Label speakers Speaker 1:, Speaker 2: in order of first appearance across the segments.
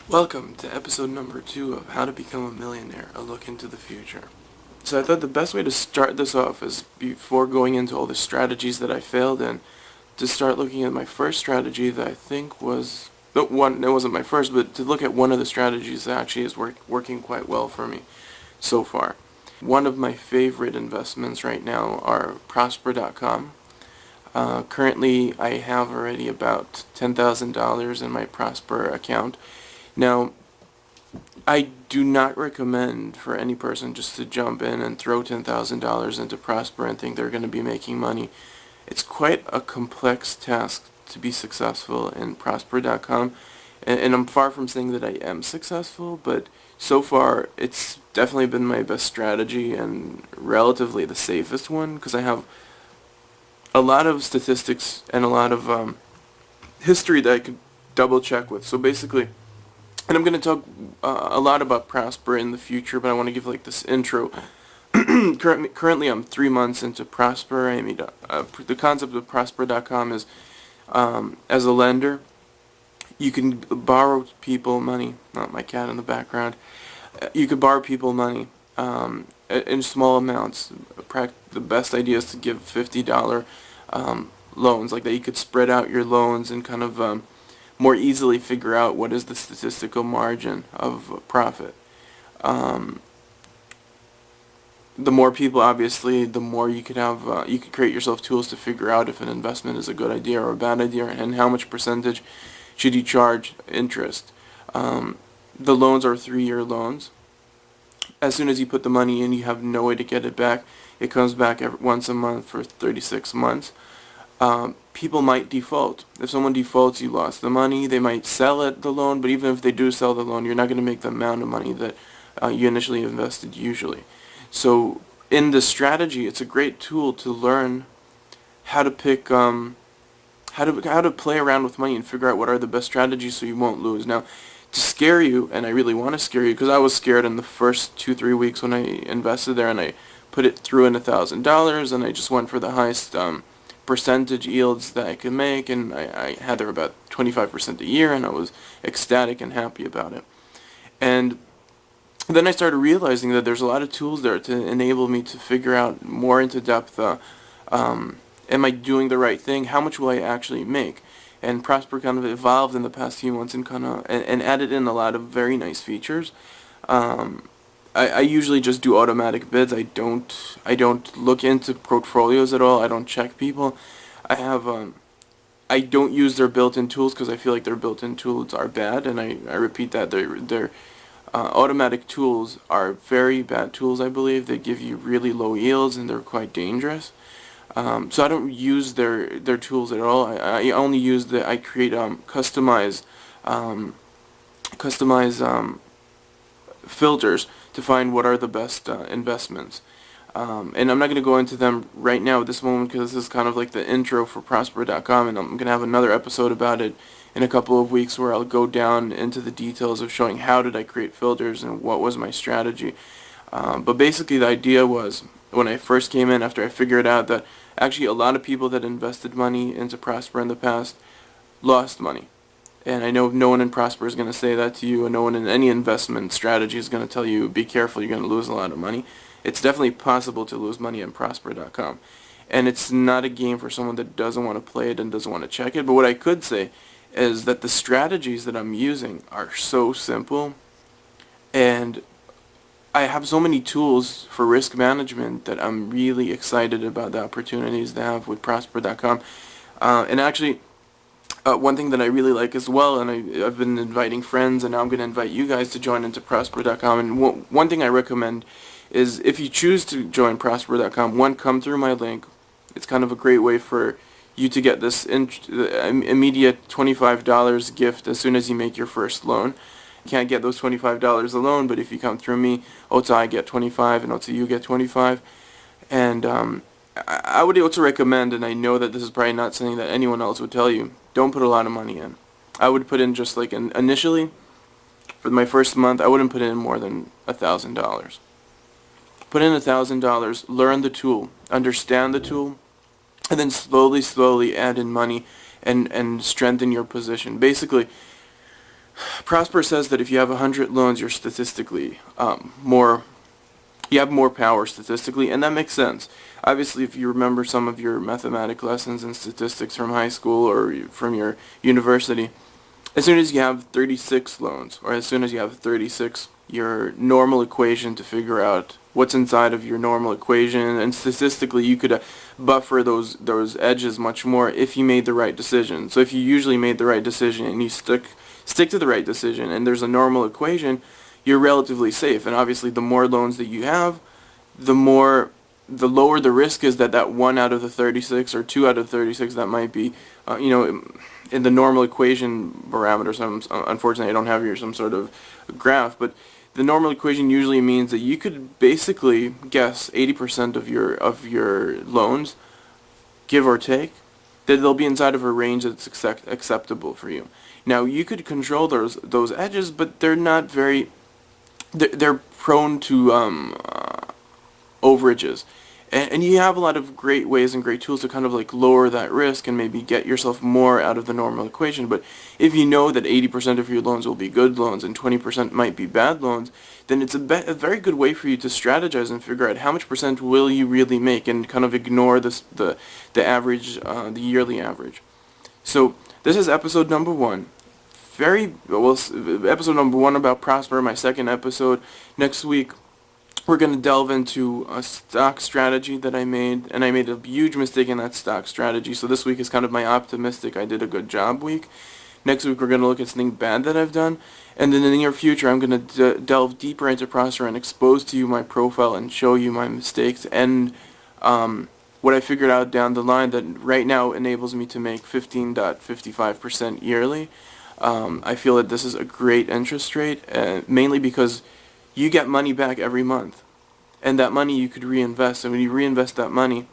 Speaker 1: Welcome to episode number 2 of How to Become a Millionaire, a look into the future. So I thought the best way to start this off is before going into all the strategies that I failed in, to start looking at my first strategy that I think was, it wasn't my first, but to look at one of the strategies that actually is working quite well for me so far. One of my favorite investments right now are Prosper.com. Currently I have already about $10,000 in my Prosper account. Now, I do not recommend for any person just to jump in and throw $10,000 into Prosper and think they're going to be making money. It's quite a complex task to be successful in Prosper.com, and I'm far from saying that I am successful, but so far it's definitely been my best strategy and relatively the safest one, because I have a lot of statistics and a lot of history that I could double check with. So basically, and I'm going to talk a lot about Prosper in the future, but I want to give like this intro. Currently, I'm 3 months into Prosper. I mean, the concept of Prosper.com is, as a lender, you can borrow people money. Not my cat in the background. You could borrow people money in small amounts. The best idea is to give $50 loans, like that. You could spread out your loans and kind of more easily figure out what is the statistical margin of profit. The more people, obviously, the more you could have. You could create yourself tools to figure out if an investment is a good idea or a bad idea, and how much percentage should you charge interest. The loans are 3-year loans. As soon as you put the money in, you have no way to get it back. It comes back once a month for 36 months. People might default. If someone defaults, you lost the money. They might sell the loan, but even if they do sell the loan, you're not going to make the amount of money that you initially invested usually. So in this strategy, it's a great tool to learn how to pick, how to play around with money and figure out what are the best strategies so you won't lose. Now, to scare you, and I really want to scare you, because I was scared in the first 2-3 weeks when I invested there, and I put it through in $1,000, and I just went for the highest percentage yields that I could make, and I had there about 25% a year, and I was ecstatic and happy about it. And then I started realizing that there's a lot of tools there to enable me to figure out more into depth, am I doing the right thing? How much will I actually make? And Prosper kind of evolved in the past few months and kind of and added in a lot of very nice features. I usually just do automatic bids. I don't look into portfolios at all. I don't check people. I don't use their built-in tools because I feel like their built-in tools are bad, and I repeat that their automatic tools are very bad tools. I believe they give you really low yields and they're quite dangerous. So I don't use their tools at all. I only use I create customized filters to find what are the best investments. And I'm not going to go into them right now at this moment because this is kind of like the intro for Prosper.com, and I'm going to have another episode about it in a couple of weeks where I'll go down into the details of showing how did I create filters and what was my strategy. But basically the idea was, when I first came in, after I figured out that actually a lot of people that invested money into Prosper in the past lost money. And I know no one in Prosper is going to say that to you, and no one in any investment strategy is going to tell you, be careful, you're going to lose a lot of money. It's definitely possible to lose money in Prosper.com. And it's not a game for someone that doesn't want to play it and doesn't want to check it. But what I could say is that the strategies that I'm using are so simple, and I have so many tools for risk management that I'm really excited about the opportunities they have with Prosper.com. And actually, one thing that I really like as well, and I've been inviting friends, and now I'm going to invite you guys to join into Prosper.com. And one thing I recommend is, if you choose to join Prosper.com, come through my link. It's kind of a great way for you to get this immediate $25 gift as soon as you make your first loan. You can't get those $25 alone, but if you come through me, Ota, I get 25, and Ota, you get 25. And I would also recommend, and I know that this is probably not something that anyone else would tell you, don't put a lot of money in. I would put in just like initially, for my first month, I wouldn't put in more than $1,000. Put in $1,000, learn the tool, understand the tool, and then slowly add in money and strengthen your position. Basically, Prosper says that if you have 100 loans, you're statistically more, you have more power statistically, and that makes sense. Obviously, if you remember some of your mathematics lessons and statistics from high school or from your university, as soon as you have 36 loans, or as soon as you have 36, your normal equation to figure out what's inside of your normal equation, and statistically you could buffer those edges much more if you made the right decision. So if you usually made the right decision and you stick to the right decision, and there's a normal equation, you're relatively safe. And obviously, the more loans that you have, the lower the risk is that 1 out of the 36 or 2 out of 36 that might be, in the normal equation parameters. Unfortunately, I don't have here some sort of graph, but the normal equation usually means that you could basically guess 80% of your loans, give or take, that they'll be inside of a range that's acceptable for you. Now, you could control those edges, but they're not very. They're prone to overages. And you have a lot of great ways and great tools to kind of like lower that risk and maybe get yourself more out of the normal equation. But if you know that 80% of your loans will be good loans and 20% might be bad loans, then it's a very good way for you to strategize and figure out how much percent will you really make and kind of ignore the average, the yearly average. So this is episode number 1. Episode number 1 about Prosper, my second episode. Next week, we're going to delve into a stock strategy that I made, and I made a huge mistake in that stock strategy. So this week is kind of my optimistic, I did a good job week. Next week, we're going to look at something bad that I've done. And then in the near future, I'm going to delve deeper into Prosper and expose to you my profile and show you my mistakes and what I figured out down the line that right now enables me to make 15.55% yearly. I feel that this is a great interest rate, mainly because you get money back every month, and that money you could reinvest, and when you reinvest that money,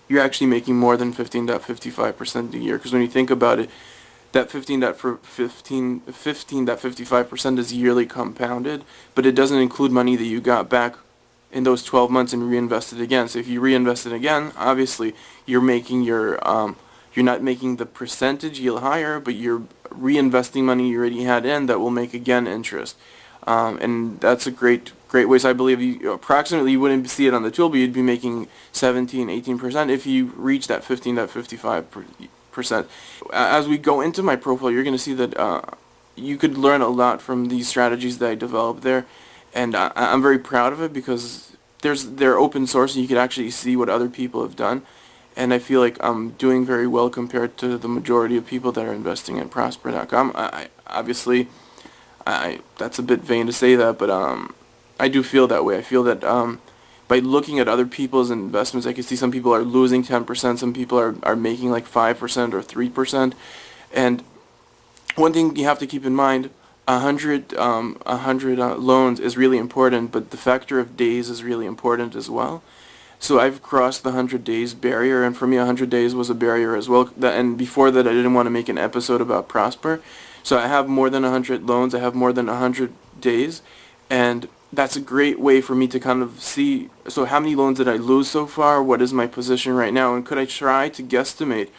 Speaker 1: you're actually making more than 15.55% a year, because when you think about it, that 15.55% is yearly compounded, but it doesn't include money that you got back in those 12 months and reinvested again. So if you reinvest it again, obviously you're making you're not making the percentage yield higher, but you're reinvesting money you already had in that will make again interest. And that's a great way. So I believe approximately you wouldn't see it on the tool, but you'd be making 17-18% if you reach that 15.55%. As we go into my profile, you're going to see that you could learn a lot from these strategies that I developed there, and I'm very proud of it because they're open source and you could actually see what other people have done. And I feel like I'm doing very well compared to the majority of people that are investing in Prosper.com. Obviously, that's a bit vain to say that, but I do feel that way. I feel that by looking at other people's investments, I can see some people are losing 10%, some people are making like 5% or 3%. And one thing you have to keep in mind, 100 loans is really important, but the factor of days is really important as well. So I've crossed the 100 days barrier, and for me 100 days was a barrier as well. And before that I didn't want to make an episode about Prosper. So I have more than 100 loans, I have more than 100 days, and that's a great way for me to kind of see, so how many loans did I lose so far, what is my position right now, and could I try to guesstimate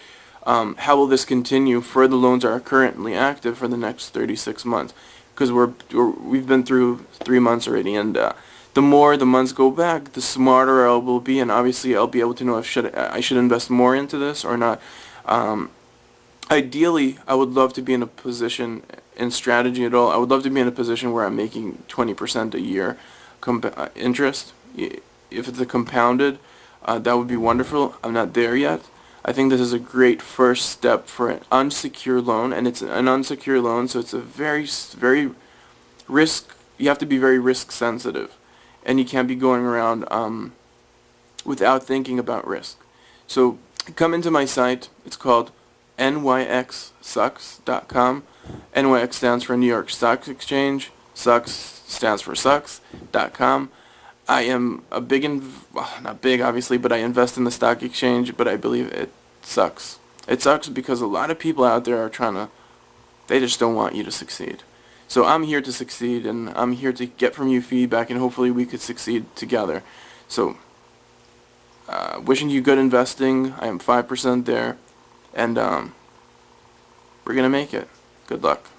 Speaker 1: how will this continue for the loans that are currently active for the next 36 months, because we've been through 3 months already, and the more the months go back, the smarter I will be, and obviously I'll be able to know if I should invest more into this or not. Ideally, I would love to be in a position, in strategy at all, I would love to be in a position where I'm making 20% a year interest. If it's a compounded, that would be wonderful. I'm not there yet. I think this is a great first step for an unsecured loan, and it's an unsecured loan, so it's a very risk, you have to be very risk sensitive, and you can't be going around without thinking about risk. So come into my site, it's called nyxsucks.com. NYX stands for New York Stock Exchange, Sucks stands for sucks.com. I am a not big obviously, but I invest in the stock exchange, but I believe it sucks. It sucks because a lot of people out there are they just don't want you to succeed. So I'm here to succeed, and I'm here to get from you feedback, and hopefully we could succeed together. So wishing you good investing. I am 5% there, and we're going to make it. Good luck.